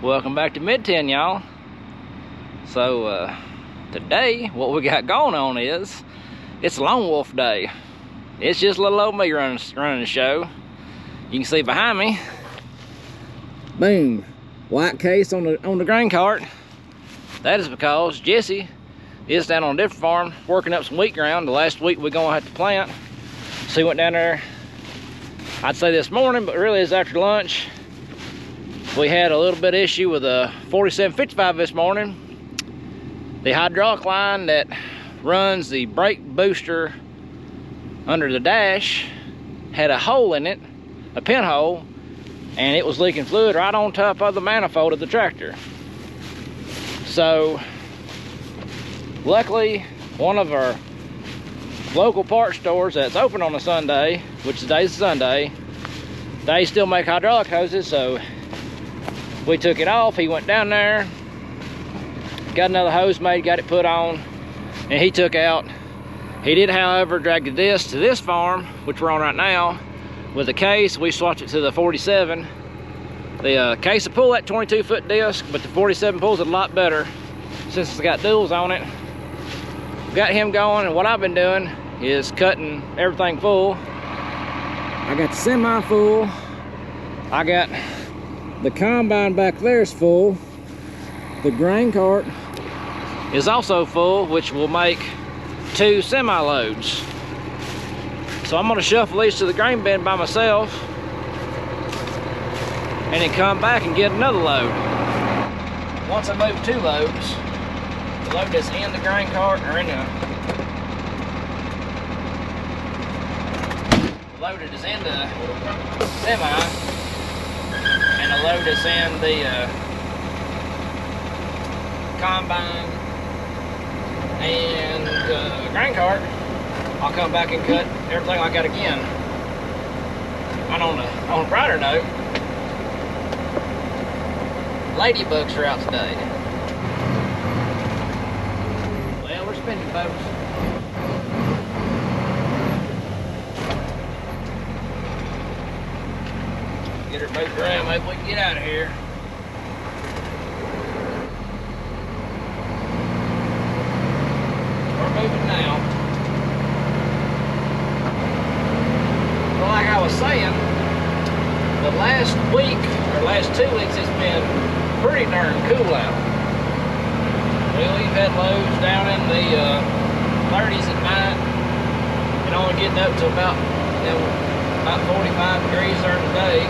Welcome back to Mid-10, y'all. So today what we got going on is it's Lone Wolf Day. It's just little old me running the show. You can see behind me, boom, white case on the grain cart. That is because Jesse is down on a different farm working up some wheat ground. The last week we're gonna have to plant, so he went down there, I'd say this morning, but really it's after lunch. We had a little bit of issue with a 4755 this morning. The hydraulic line that runs the brake booster under the dash had a hole in it, a pinhole, and it was leaking fluid right on top of the manifold of the tractor. So luckily, one of our local parts stores that's open on a Sunday, which today's Sunday, they still make hydraulic hoses, so we took it off. He went down there, got another hose made, got it put on, and he took out. He did, however, drag the disc to this farm, which we're on right now, with the case. We swapped it to the 47. The case will pull that 22-foot disc, but the 47 pulls it a lot better since it's got duals on it. Got him going, and what I've been doing is cutting everything full. I got the semi full. I got the combine back there is full. The grain cart is also full, which will make 2 semi loads. So I'm gonna shuffle these to the grain bin by myself and then come back and get another load. Once I move 2 loads, the load that's in the grain cart, or in the load that is in the semi, and the load that's in the combine and grain cart, I'll come back and cut everything like that again. And on a brighter note, ladybugs are out today. Well, we're spinning, folks. Get her moved around, maybe we can get out of here. We're moving now. Well, like I was saying, the last week, or last 2 weeks, it's been pretty darn cool out. Well, we've had lows down in the 30s at night, and only getting up to about 45 degrees during the day.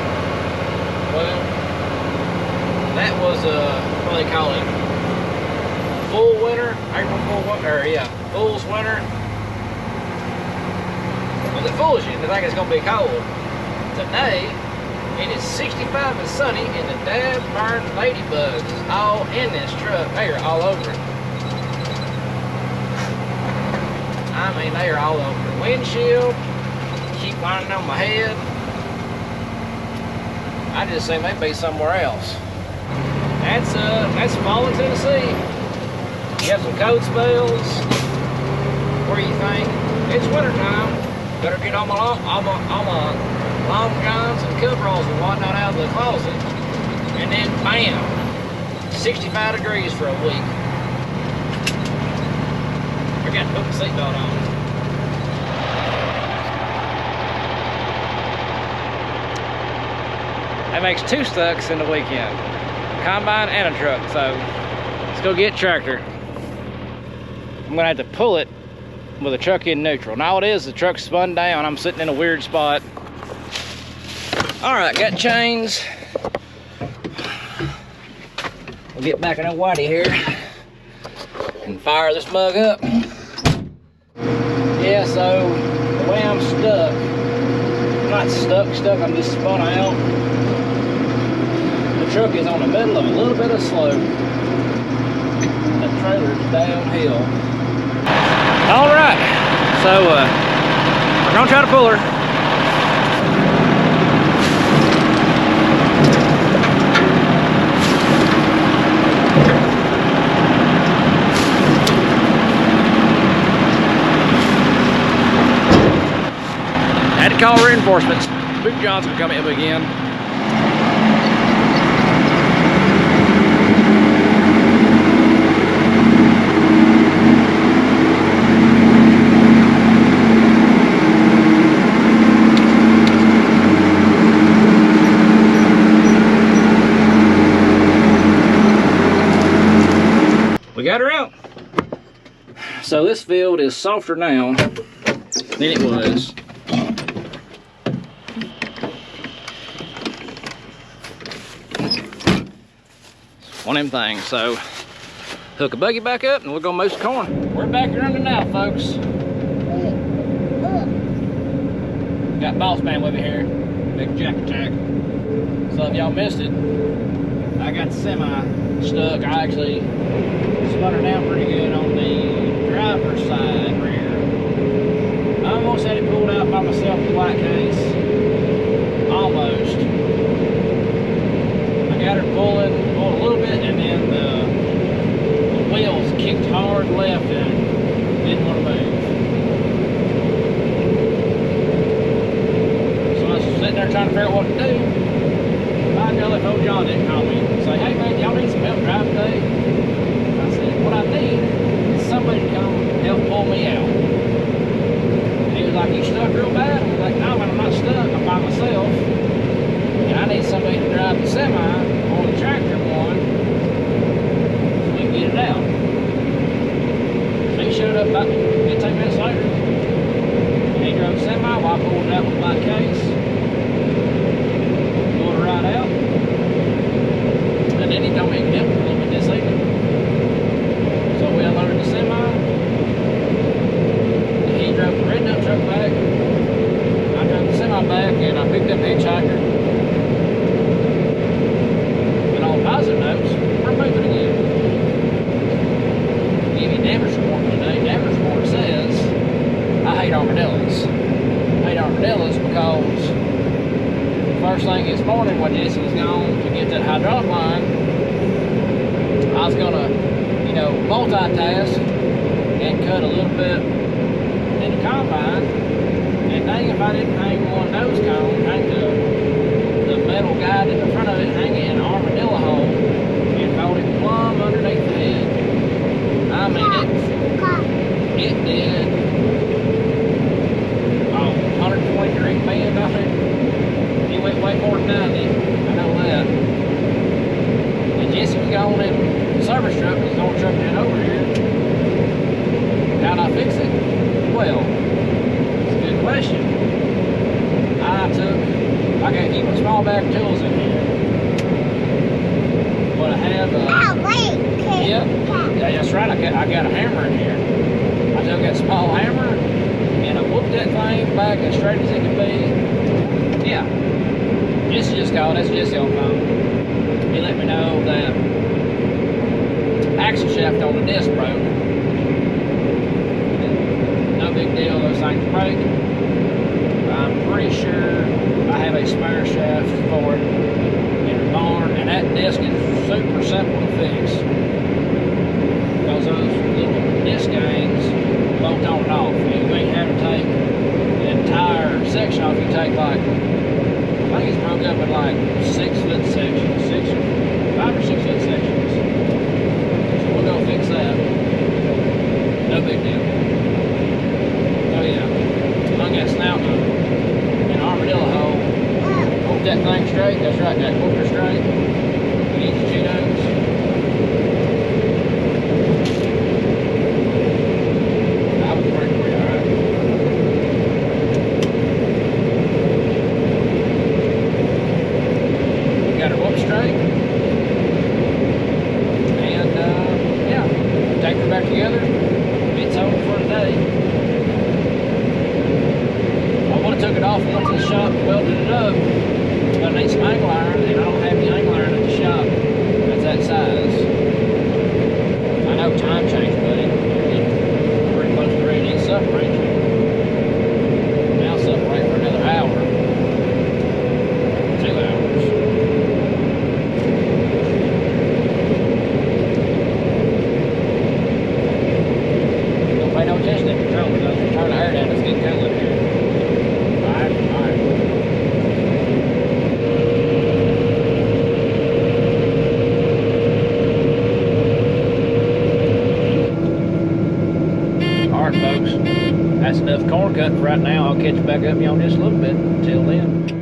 Well, that was what do they call it? Full winter, April full winter, or yeah, fool's winter. Was it foolish? I think it's gonna be cold. Today, it is 65 and sunny, and the dad burned ladybugs all in this truck. They are all over it. I mean, they are all over the windshield. Keep lining on my head. I just think they'd be somewhere else. That's fall in Tennessee. You have some cold spells. Where you think it's winter time, better get all my long johns and coveralls and whatnot out of the closet, and then bam, 65 degrees for a week. I got to put the seatbelt on. That makes 2 stucks in the weekend. Combine and a truck, so let's go get tractor. I'm gonna have to pull it with a truck in neutral. Now it is, the truck's spun down. I'm sitting in a weird spot. All right, got chains. We'll get back in a whitey here and fire this mug up. Yeah, so the way I'm stuck, I'm not stuck, I'm just spun out. The truck is on the middle of a little bit of slope. The trailer's downhill. All right, so we're gonna try to pull her. Had to call reinforcements. Big John's gonna come in again. So this field is softer now than it was. One of them things. So hook a buggy back up and we'll go mow some corn. We're back here under now, folks. Got Boss Man with me here. Big jack attack. So if y'all missed it, I got the semi stuck. I actually spun her down pretty good on the driver's side rear. I almost had it pulled out by myself in the white case. Almost. I got her pulled a little bit, and then the wheels kicked hard left and didn't want to move. So I was sitting there trying to figure out what to do. My girl at old John didn't call me and say, hey man, y'all need some help driving today? I said, what I need is somebody to come help pull me out. And he was like, you stuck real bad? I was like, no man, I'm not stuck, I'm by myself. And I need somebody to drive the semi on the tractor one so we can get it out. So he showed up about 15 minutes later. And he drove the semi while I pulled it out with my case. Pulled it right out. And then he told me he could help me a little bit this evening. So we unloaded the semi. And he drove the red dump truck back. I drove the semi back and I picked up the hitchhiker. Positive notes, we're moving again. I'll give you damage report today. Damage report says I hate armadillos. I hate armadillos because first thing this morning when Jesse was gone to get that hydraulic line, I was gonna, you know, multitask and cut a little bit in the combine. And dang if I didn't hang one nose cone, hang the metal guide in the front of it, hang it in an armadillo hole, and hold it plumb underneath the head. I mean, it did, 120 degree bend off it. It went way more than 90, I know that. And Jesse was going in the service truck, was going trucking it over here. How'd I fix it? Well, it's a good question. I gotta keep a small bag of tools in here. But I have yeah, that's right, I got a hammer in here. I took that small hammer and I whooped that thing back as straight as it could be. Yeah. Jesse just called, that's Jesse on the phone. He let me know that axle shaft on the disc broke. No big deal, those things break. I'm pretty sure I have a spare shaft for it in the barn, and that disc is super simple to fix because those little disc gangs bolt on and off. You ain't have to take the entire section off. You take like, I think it's broke up in like 6 foot sections, 5 or 6 foot sections. So we'll go fix that. No big deal. Oh yeah, hung that snout an armadillo hole. Hold that thing straight. That's right, that quarter straight. You need the Cheetos. I was pretty for you, alright? Got her whoop straight. And yeah, take her back together. It's over for today. Took it off and went to the shop and welded it up. But I need some angle iron, and I don't have any angle iron at the shop that's that size. I know time change, buddy. You're getting pretty close to ready to separate you. Now separate for another hour. 2 hours. Don't pay no attention to the controller, though. Turn the air down, it's getting cool in here. Alright folks, that's enough corn cut for right now. I'll catch you back up with you on this a little bit. Until then.